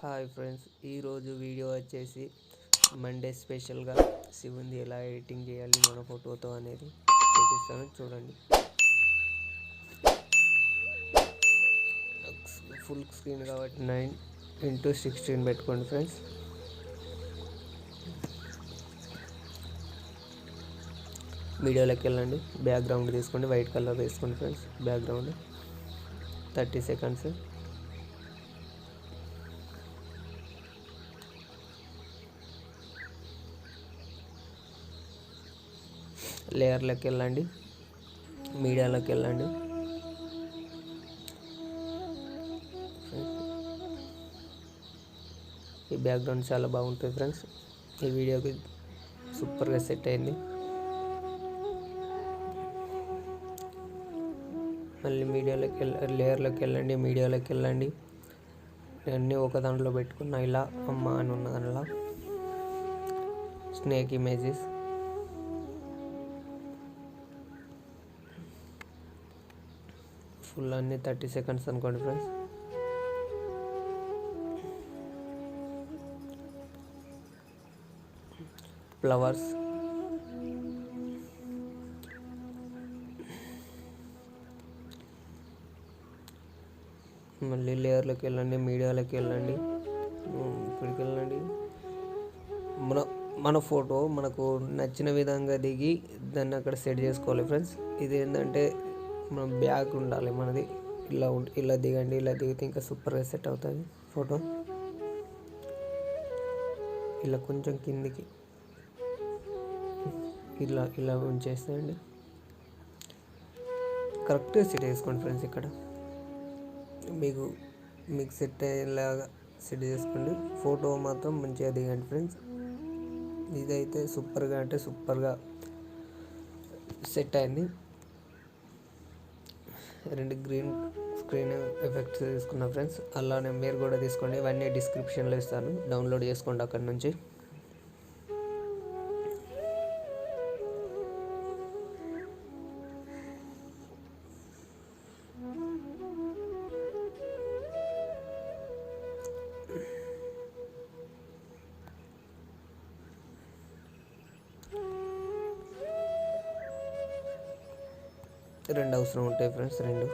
Hi friends, ఈరోజు video వచ్చేసి Monday స్పెషల్గా శివుంది ఎలా ఎడిటింగ్ చేయాలి మన ఫోటోతో అనేది చూపిస్తాను. చూడండి, ఫుల్ స్క్రీన్ కాబట్టి 9:16 పెట్టుకోండి ఫ్రెండ్స్. వీడియోలోకి వెళ్ళండి, బ్యాక్గ్రౌండ్ తీసుకోండి, వైట్ కలర్ తీసుకోండి ఫ్రెండ్స్. Background 30 seconds. లేయర్లోకి వెళ్ళండి, మీడియాలోకి వెళ్ళండి. ఈ బ్యాక్గ్రౌండ్ చాలా బాగుంటుంది ఫ్రెండ్స్. ఈ వీడియోకి సూపర్గా సెట్ అయింది. మళ్ళీ లేయర్లోకి వెళ్ళండి, మీడియాలోకి వెళ్ళండి. అన్నీ ఒక దాంట్లో పెట్టుకున్నా, ఇలా అమ్మ అని ఉన్న దానిలో స్నేక్ ఇమేజెస్. ఫుల్ అన్నీ 30 సెకండ్స్ అనుకోండి ఫ్రెండ్స్. ఫ్లవర్స్, మళ్ళీ లేయర్లోకి వెళ్ళండి, మీడియాలోకి వెళ్ళండి, ఇక్కడికి వెళ్ళండి. మన ఫోటో మనకు నచ్చిన విధంగా దిగి దాన్ని అక్కడ సెట్ చేసుకోవాలి ఫ్రెండ్స్. ఇది ఏంటంటే మనం బ్యాక్ ఉండాలి మనది. ఇలా దిగండి, ఇలా దిగితే ఇంకా సూపర్గా సెట్ అవుతుంది ఫోటో. ఇలా కొంచెం కిందికి ఇలా ఉంచేసేయండి. కరెక్ట్గా సెట్ చేసుకోండి ఫ్రెండ్స్. ఇక్కడ మీకు సెట్ అయ్యేలాగా సెట్ చేసుకోండి. ఫోటో మాత్రం మంచిగా దిగండి ఫ్రెండ్స్. ఇదైతే సూపర్గా సెట్ అయింది. 2 గ్రీన్ స్క్రీన్ ఎఫెక్ట్స్ తీసుకున్నా ఫ్రెండ్స్. అలానే మీరు కూడా తీసుకోండి. ఇవన్నీ డిస్క్రిప్షన్లో ఇస్తాను, డౌన్లోడ్ చేసుకోండి అక్కడి నుంచి. రెండు అవసరం ఉంటాయి ఫ్రెండ్స్, 2.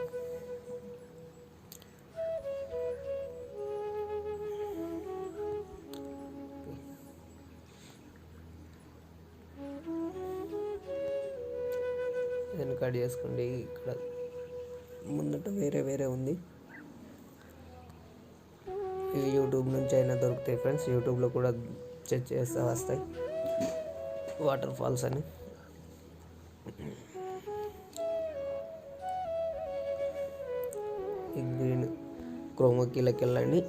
నేను కట్ చేసుకోండి. ఇక్కడ ముందట వేరే ఉంది. ఇవి యూట్యూబ్ నుంచి అయినా దొరుకుతాయి ఫ్రెండ్స్. యూట్యూబ్లో కూడా చెక్ చేస్తే వస్తాయి. వాటర్ ఫాల్స్ అని. ఈ గ్రీన్ క్రోమాకీలోకి వెళ్ళండి,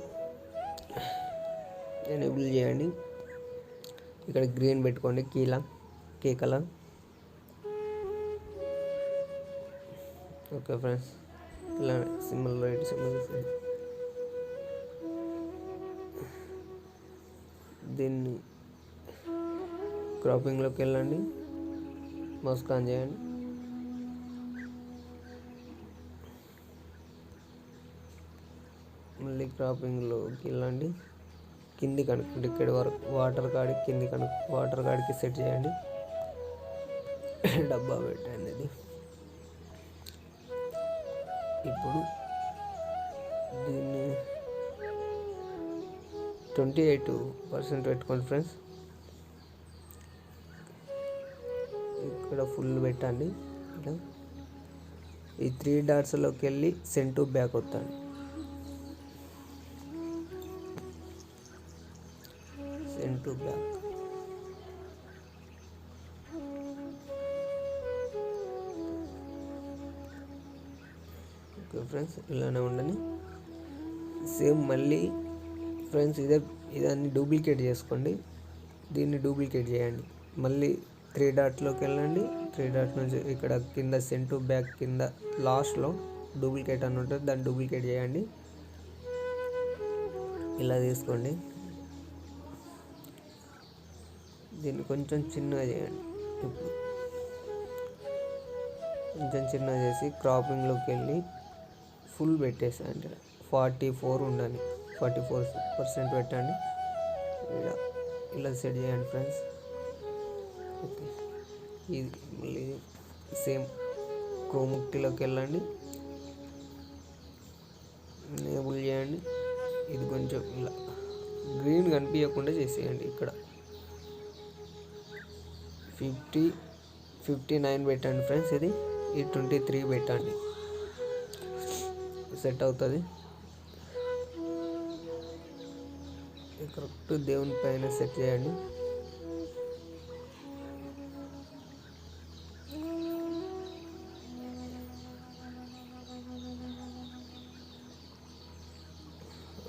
ఎనేబుల్ చేయండి. ఇక్కడ గ్రీన్ పెట్టుకోండి, కీ కలర్. ఓకే ఫ్రెండ్స్, ఇలా సింబల్ రైట్ సింబల్. దీన్ని క్రాపింగ్లోకి వెళ్ళండి, మౌస్ ఆన్ చేయండి. మళ్ళీ క్రాపింగ్లోకి వెళ్ళండి, కింది కనుక్కోండి. ఇక్కడ వరకు వాటర్ కాడికి సెట్ చేయండి. డబ్బా పెట్టండి. అది ఇప్పుడు దీన్ని 28% పెట్టుకోండి ఫ్రెండ్స్. ఇక్కడ ఫుల్ పెట్టండి. ఇలా ఈ 3 డాట్స్లోకి వెళ్ళి సెండ్ టు బ్యాక్ వస్తాను. Send to back. Okay friends, ఇలానే ఉండని. సేమ్ మళ్ళీ ఫ్రెండ్స్ ఇదాన్ని డూప్లికేట్ చేసుకోండి. దీన్ని డూప్లికేట్ చేయండి. మళ్ళీ 3 డాట్లోకి వెళ్ళండి. 3 డాట్ నుంచి ఇక్కడ కింద సెండ్ టు బ్యాక్ కింద లాస్ట్లో డూప్లికేట్ అని ఉంటుంది, దాన్ని డూప్లికేట్ చేయండి. ఇలా తీసుకోండి. దీన్ని కొంచెం చిన్నగా చేయండి. ఇప్పుడు కొంచెం చిన్నగా చేసి క్రాపింగ్లోకి వెళ్ళి ఫుల్ పెట్టేసేయండి. 44 ఉండాలి. 44% పెట్టండి. ఇలా సెట్ చేయండి ఫ్రెండ్స్. ఓకే, ఇది మళ్ళీ సేమ్ క్రోమ్లోకి వెళ్ళండి, ఎనేబుల్ చేయండి. ఇది కొంచెం ఇలా గ్రీన్ కనిపించకుండా చేసేయండి. ఇక్కడ 59 పెట్టండి ఫ్రెండ్స్. ఇది 23 పెట్టండి, సెట్ అవుతుంది. కరెక్ట్ దేవుని పైన సెట్ చేయండి.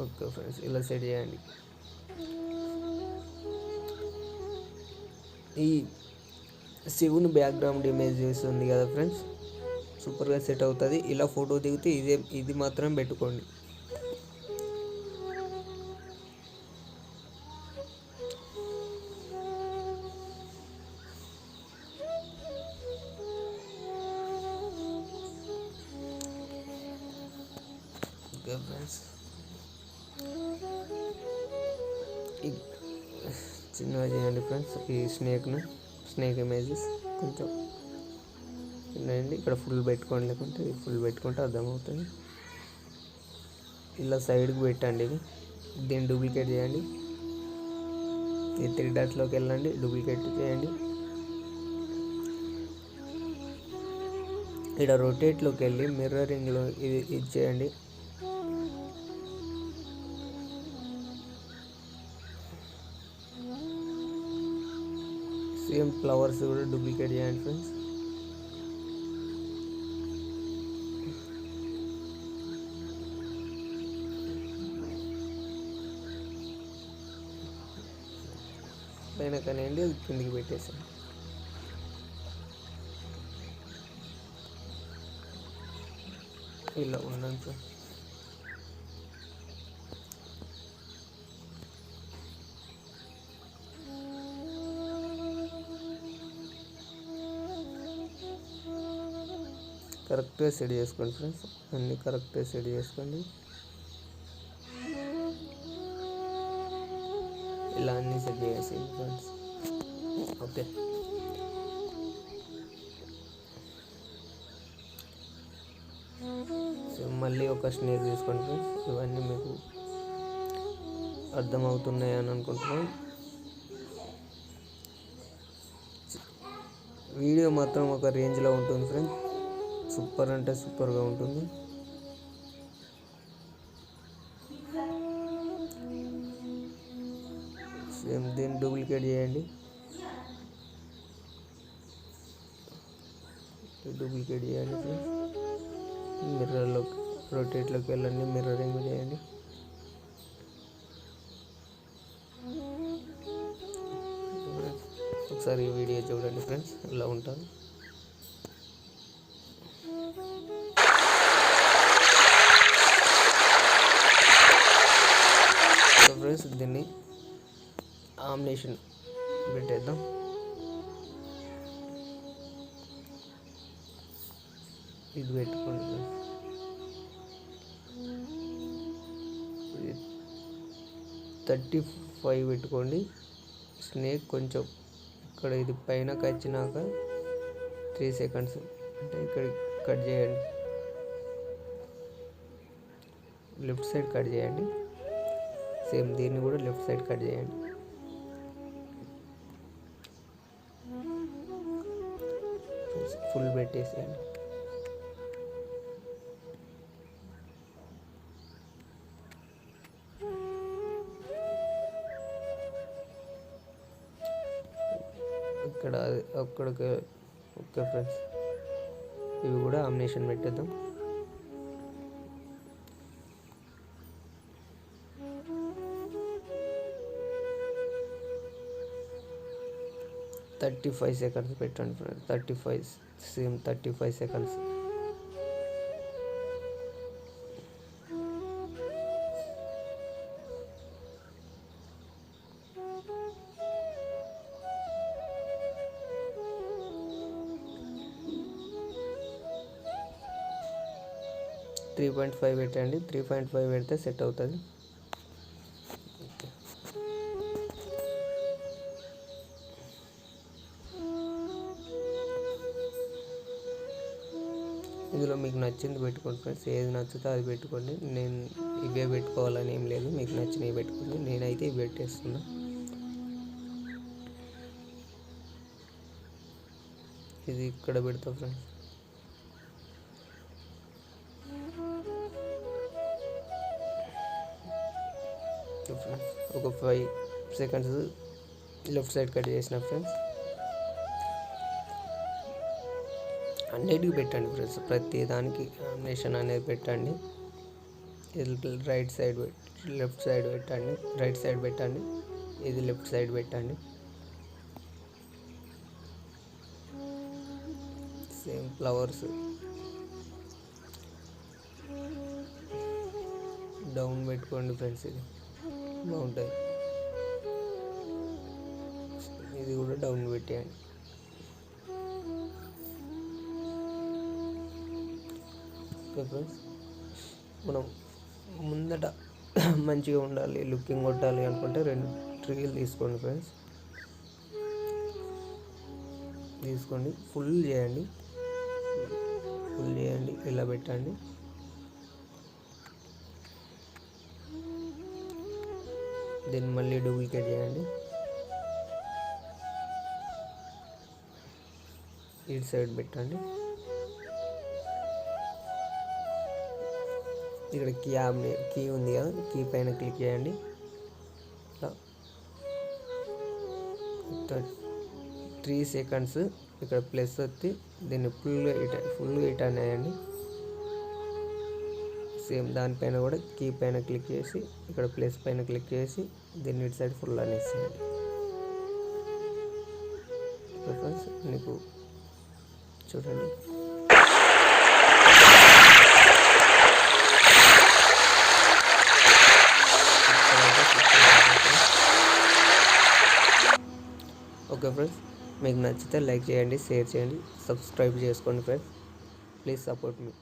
ఓకే ఫ్రెండ్స్, ఇలా సెట్ చేయండి. ఈ శివుని బ్యాక్గ్రౌండ్ ఇమేజ్ ఉంది కదా ఫ్రెండ్స్, సూపర్గా సెట్ అవుతుంది. ఇలా ఫోటో దిగితే ఇది మాత్రం పెట్టుకోండి. ఓకే ఫ్రెండ్స్, చిన్నగా చేయండి ఫ్రెండ్స్. ఈ స్నేక్ ఇమేజెస్ కొంచెం చిన్నయండి. ఇక్కడ ఫుల్ పెట్టుకోండి, లేకుంటే ఫుల్ పెట్టుకుంటే అర్థమవుతుంది. ఇలా సైడ్కి పెట్టండి. దీన్ని డూప్లికేట్ చేయండి. ఈ 3 డాట్స్లోకి వెళ్ళండి, డూప్లికేట్ చేయండి. ఇక్కడ రొటేట్లోకి వెళ్ళి మిర్రరింగ్లో ఇది చేయండి. సేమ్ ఫ్లవర్స్ కూడా డూప్లికేట్ చేయండి ఫ్రెండ్స్. పైన కనేయండి, అది కిందికి పెట్టేసాను. ఇలా ఉన్నాను సార్. కరెక్ట్గా సెట్ చేసుకోండి ఫ్రెండ్స్, అన్నీ కరెక్ట్గా సెట్ చేసుకోండి. ఇలా అన్నీ సెట్ చేసేసి ఫ్రెండ్స్. ఓకే, సో మళ్ళీ ఒక స్నేక్ తీసుకోండి ఫ్రెండ్స్. ఇవన్నీ మీకు అర్థమవుతున్నాయి అని అనుకుంటున్నాను. వీడియో మాత్రం ఒక రేంజ్లో ఉంటుంది ఫ్రెండ్స్, సూపర్ అంటే సూపర్గా ఉంటుంది. సేమ్ దీన్ని డూప్లికేట్ చేయండి. డూప్లికేట్ చేయండి ఫ్రెండ్స్. మిర్రర్లోకి రొటేట్లోకి వెళ్ళండి, మిర్రరింగ్ చేయండి. ఒకసారి ఈ వీడియో చూడండి ఫ్రెండ్స్, ఇలా ఉంటుంది. ఫ్రెండ్స్, దీన్ని ఆమ్నేషన్ పెట్టేద్దాం. ఇది పెట్టుకోండి ఫ్రెండ్స్. 35 పెట్టుకోండి. స్నేక్ కొంచెం ఇక్కడ ఇది పైనకి వచ్చినాక 3 సెకండ్స్ అంటే ఇక్కడ కట్ చేయండి. లెఫ్ట్ సైడ్ కట్ చేయండి. సేమ్ దీన్ని కూడా లెఫ్ట్ సైడ్ కట్ చేయండి. ఫుల్ పెట్టేసేయండి. ఇక్కడ అక్కడికి. ఓకే ఫ్రెండ్స్, ఇవి కూడా ఆమ్నేషన్ పెట్టేద్దాం. థర్టీ 35 సెకండ్స్ పెట్టండి ఫ్రెండ్స్. 35 same 35 seconds. త్రీ 3.5 పెట్టండి. 3.5 పెడితే సెట్ అవుతుంది. ఇందులో మీకు నచ్చింది పెట్టుకోండి ఫ్రెండ్స్, ఏది నచ్చుతో అది పెట్టుకోండి. నేను ఇవే పెట్టుకోవాలని ఏం లేదు, మీకు నచ్చినవి పెట్టుకోండి. నేనైతే ఇవి పెట్టేస్తున్నా. ఇది ఇక్కడ పెడతా ఫ్రెండ్స్. ఒక 5 సెకండ్స్ లెఫ్ట్ సైడ్ కట్ చేసిన ఫ్రెండ్స్. అన్నిటికీ పెట్టండి ఫ్రెండ్స్, ప్రతి దానికి యానిమేషన్ అనేది పెట్టండి. రైట్ సైడ్ లెఫ్ట్ సైడ్ పెట్టండి, రైట్ సైడ్ పెట్టండి, ఇది లెఫ్ట్ సైడ్ పెట్టండి. సేమ్ ఫ్లవర్స్ డౌన్ పెట్టుకోండి ఫ్రెండ్స్, ఇది బాగుంటుంది. ఇది కూడా డౌన్ పెట్టేయండి. ఓకే ఫ్రెండ్స్, మనం ముందట మంచిగా ఉండాలి, లుకింగ్ కొట్టాలి అనుకుంటే 2 ట్రీలు తీసుకోండి ఫ్రెండ్స్. తీసుకోండి, ఫుల్ చేయండి, ఇలా పెట్టండి. దీన్ని మళ్ళీ డూప్లికేట్ చేయండి. ఇటు సైడ్ పెట్టండి. ఇక్కడ కీ ఉంది కదా, కీ పైన క్లిక్ చేయండి. 3 సెకండ్స్ ఇక్కడ ప్లస్ వచ్చి దీన్ని ఫుల్గా ఇట్ అనేయండి. సేమ్ దానిపైన కూడా కీ పైన క్లిక్ చేసి ఇక్కడ ప్లస్ పైన క్లిక్ చేసి దీన్ని ఇటు సైడ్ ఫుల్ అనేసేయండి. ఫ్రెండ్స్ మీకు చూడండి, ఓకే ఫ్రెండ్స్, మీకు నచ్చితే లైక్ చేయండి, షేర్ చేయండి, సబ్స్క్రైబ్ చేసుకోండి ఫ్రెండ్స్. Please support me.